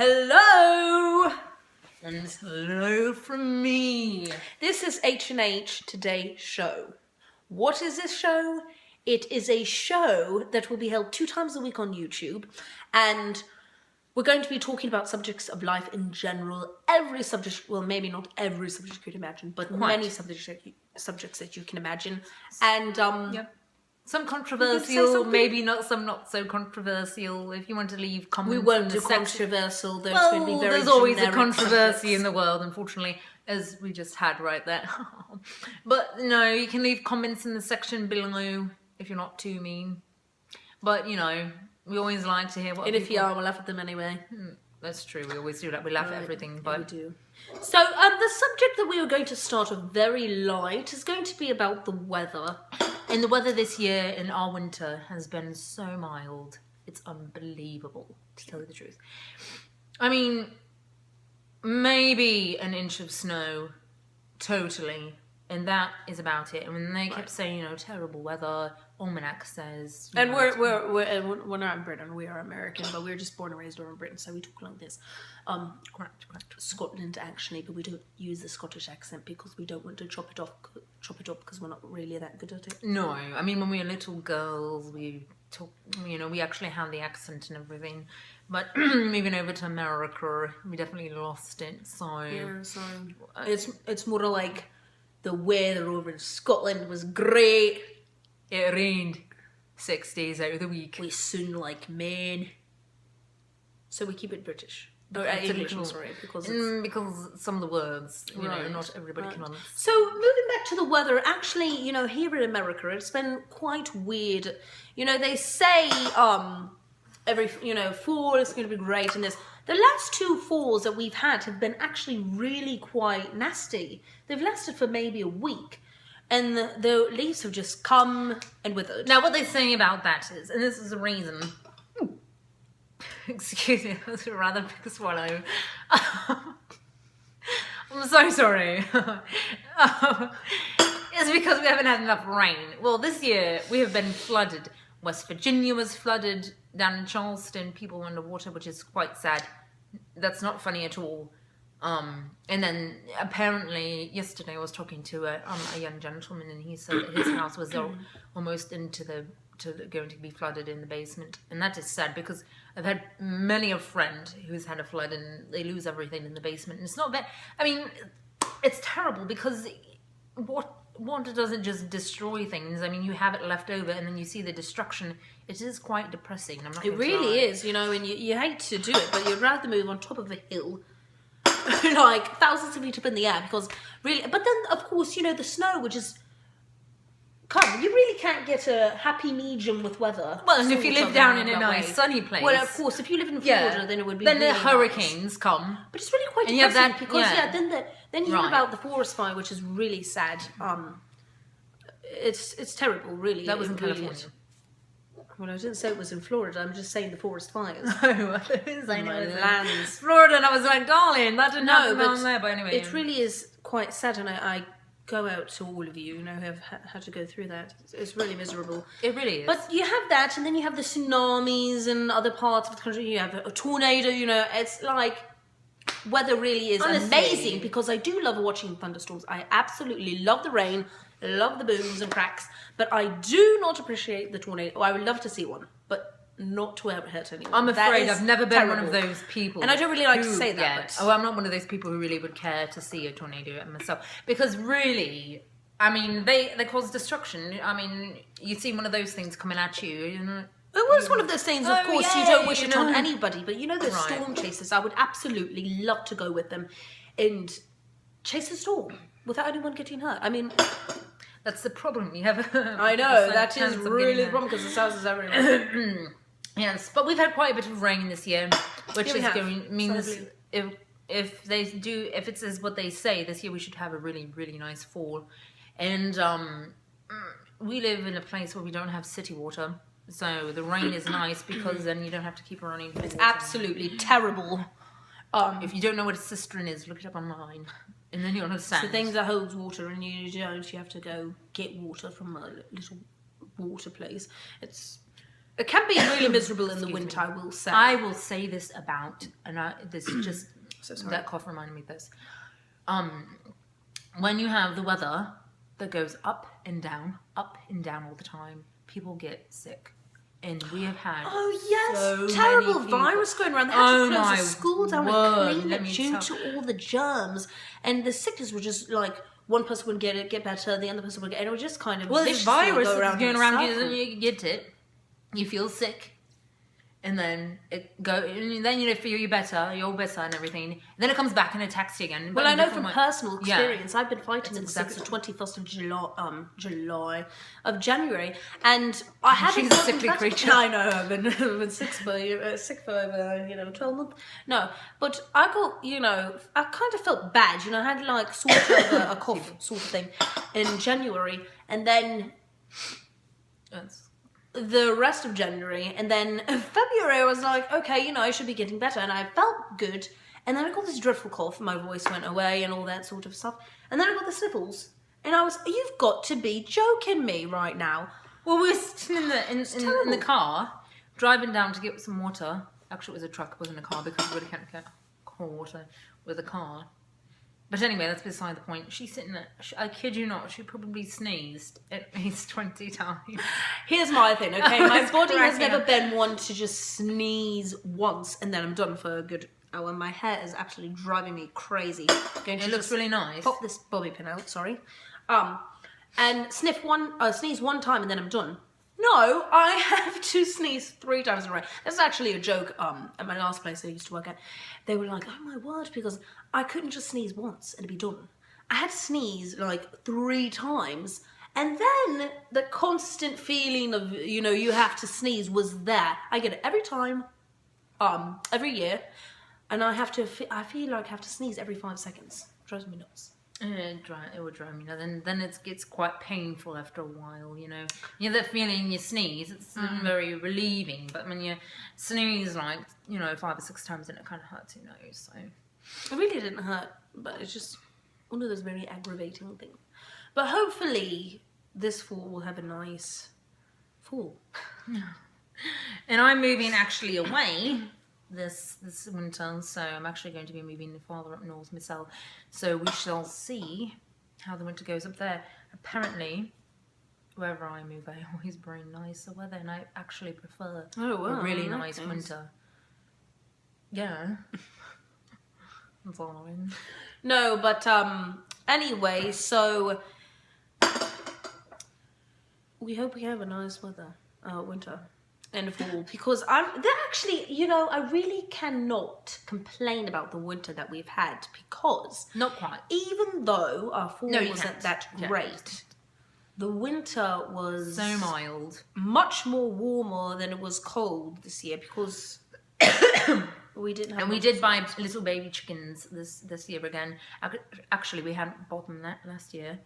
Hello! And hello from me. This is H&H Today Show. What is this show? It is a show that will be held 2 times a week on YouTube, and we're going to be talking about subjects of life in general. Every subject, well, maybe not every subject you could imagine, but many subjects that you can imagine. And some controversial, maybe not some not so controversial. If you want to leave comments, we won't do controversial. Those will be very there's always a generic controversy subjects in the world, unfortunately, as we just had right there. But no, you can leave comments in the section below if you're not too mean. But you know, we always like to hear what. And if you are, we'll laugh at them anyway. That's true. We always do that. We laugh at everything, but we do. So the subject that we are going to start off very light is going to be about the weather. And the weather this year in our winter has been so mild. It's unbelievable, to tell you the truth. I mean, maybe an inch of snow, totally. And that is about it. And when they kept saying, you know, terrible weather, Almanac says... And we're not in Britain, we are American, but we're just born and raised over in Britain, so we talk like this. Correct. Scotland, actually, but we don't use the Scottish accent because we don't want to chop it off because we're not really that good at it. No, I mean, when we were little girls, we talk, you know, we actually had the accent and everything. But moving over to America, we definitely lost it, so... Yeah, so it's more like the weather over in Scotland was great. It rained 6 days out of the week. We soon like men. So we keep it British. Or English, sorry. Because some of the words, you know, not everybody can understand. So moving back to the weather, actually, you know, here in America, it's been quite weird. You know, they say every, you know, fall is going to be great and this. The last 2 falls that we've had have been actually really quite nasty. They've lasted for maybe a week. And the leaves have just come and withered. Now, what they're saying about that is, and this is the reason... Excuse me, that was a rather big swallow. I'm so sorry. It's because we haven't had enough rain. Well, this year we have been flooded. West Virginia was flooded. Down in Charleston, people were underwater, which is quite sad. That's not funny at all. And then apparently yesterday I was talking to a young gentleman, and he said that his house was almost going to be flooded in the basement, and that is sad because I've had many a friend who's had a flood and they lose everything in the basement. And it's not bad. I mean, it's terrible because water doesn't just destroy things. I mean, you have it left over and then you see the destruction. It is quite depressing. I'm not It really is, you know, and you hate to do it, but you'd rather move on top of a hill like thousands of feet up in the air because really, but then of course, you know, the snow would just come. You really can't get a happy medium with weather. Well, and if you live down in a nice sunny place. Well, of course, if you live in Florida, then it would be then really the hurricanes come. But it's really quite depressing because then you hear about the forest fire, which is really sad. It's terrible, really. That was in California. Well, I didn't say it was in Florida. I'm just saying the forest fires. Oh, I didn't say lands. Florida, and I was like, darling, that didn't happen down there. But anyway, it really is quite sad, and I go out to all of you, you know, who have had to go through that. It's really miserable. It really is. But you have that, and then you have the tsunamis and other parts of the country. You have a tornado, you know. It's like weather really is amazing because I do love watching thunderstorms. I absolutely love the rain, love the booms and cracks, but I do not appreciate the tornado. I would love to see one, but not to ever hurt anyone. I'm afraid I've never been one of those people. And I don't really like to say that. But... I'm not one of those people who really would care to see a tornado myself. Because really, I mean, they cause destruction. I mean, you see one of those things coming at you, you know. It was one of those things, of course, you don't wish it on anybody, but you know those storm chasers, I would absolutely love to go with them and chase a storm without anyone getting hurt. I mean... That's the problem. You have I know, that is really the problem because the south is everywhere. Yes, but we've had quite a bit of rain this year, which means if it is what they say, this year we should have a really, really nice fall. And we live in a place where we don't have city water, so the rain is nice because then you don't have to keep running. It's absolutely terrible. If you don't know what a cistern is, look it up online. And then you understand. So things that holds water and you don't, you have to go get water from a little water place. It can be really miserable in the Excuse winter, me. I will say. I will say this about, this just, So sorry. that cough reminded me of this. When you have the weather that goes up and down all the time, people get sick. And we have had so terrible many people. virus going around. They had to close my the school down word, and clean let it me due tell- to all the germs. And the sickness was just like, one person would get better, the other person would get, and it was just kind of Well, this viciously virus go is around going in a around you, circle. and you get it, you feel sick, and then and then you feel you're better and everything. And then it comes back and attacks you again. Well, but I in know different from way. personal experience, I've been fighting It's it since the exactly- 21st of January, and I haven't She's a gotten sickly better. creature. I know, I've been sick for over 12 months. No, but I got I kind of felt bad. I had like sort of a cough sort of thing in January, and then It's- the rest of January, and then February I was like, okay, I should be getting better, and I felt good, and then I got this dreadful cough, my voice went away and all that sort of stuff, and then I got the sniffles, and I was, you've got to be joking me right now. Well, we were sitting in the terrible. car, driving down to get some water. Actually, it was a truck, it wasn't a car, because we really can't get cold water with a car. But anyway, that's beside the point. She's sitting there, I kid you not, she probably sneezed at least 20 times. Here's my thing, okay, I my was body has cracking never up. been one to just sneeze once, and then I'm done for a good hour. My hair is actually driving me crazy. Going to It looks just really nice. pop this bobby pin out, sorry. And sneeze one time and then I'm done. No, I have to sneeze 3 times in a row. That's actually a joke. At my last place I used to work at, they were like, "Oh my word," because I couldn't just sneeze once and be done. I had to sneeze like 3 times, and then the constant feeling of you have to sneeze was there. I get it every time, every year, and I feel like I have to sneeze every 5 seconds. Drives me nuts. It would drive me nuts. Then it gets quite painful after a while, You know that feeling you sneeze, it's very relieving. But when you sneeze like, 5 or 6 times, then it kind of hurts, So It really didn't hurt, but it's just one of those very aggravating things. But hopefully this fall will have a nice fall. And I'm moving actually away this winter, so I'm actually going to be moving farther up north myself. So we shall see how the winter goes up there. Apparently, wherever I move, I always bring nicer weather, and I actually prefer a really nice winter. Yeah. That's all I mean. No, but anyway, so we hope we have a nice winter and fall, because I really cannot complain about the winter that we've had, because Not quite. even though our fall No, you wasn't can't. that Yeah. great, the winter was So mild. much more warmer than it was cold this year, because we didn't have And we much- did buy little baby chickens this year again. Actually, we hadn't bought them that last year.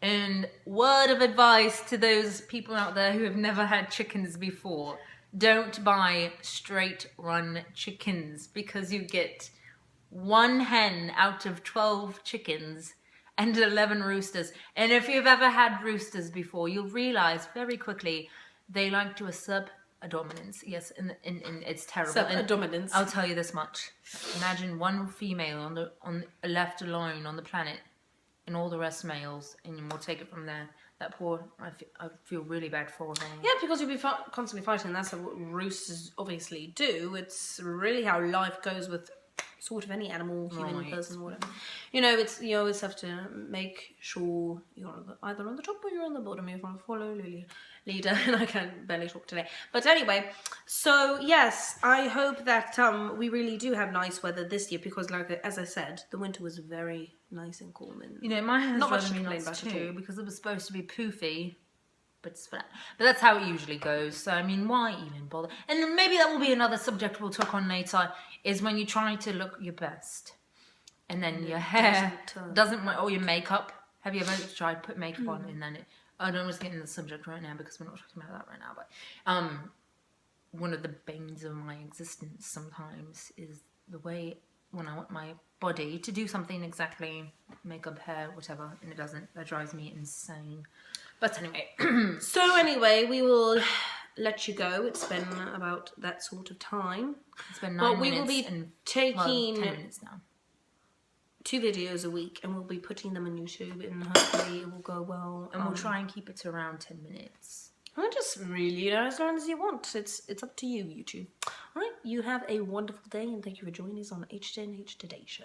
And word of advice to those people out there who have never had chickens before: don't buy straight run chickens, because you get 1 hen out of 12 chickens and 11 roosters. And if you've ever had roosters before, you'll realize very quickly they like to usurp a dominance. Yes, and it's terrible. Usurp a And dominance. I'll tell you this much: imagine one female on left alone on the planet, and all the rest males, and we'll take it from there. That poor, I feel really bad for her. Yeah, because you'll be constantly fighting. That's what roosters obviously do. It's really how life goes with sort of any animal, human, Right. person, whatever. You always have to make sure you're either on the top or you're on the bottom. You're on a follow leader, and I can barely talk today. But anyway, so yes, I hope that we really do have nice weather this year, because, like as I said, the winter was very nice and cool. And My hair's Not much driving to me complain nuts about at too, all. because it was supposed to be poofy, but it's flat. But that's how it usually goes. So I mean, why even bother? And maybe that will be another subject we'll talk on later. Is when you try to look your best, and then your hair doesn't, or your makeup. Have you ever tried to put makeup on and then I don't want to get into the subject right now because we're not talking about that right now. But one of the banes of my existence sometimes is the way when I want my body to do something exactly, makeup, hair, whatever, and it doesn't. That drives me insane. But anyway, so anyway, we will let you go. It's been about that sort of time. It's been 9 But we will minutes be and taking 10 minutes now. 2 videos a week, and we'll be putting them on YouTube, and hopefully it will go well. And we'll try and keep it to around 10 minutes. I just really, as long as you want. It's up to you, YouTube. All right, you have a wonderful day, and thank you for joining us on H&H Today Show.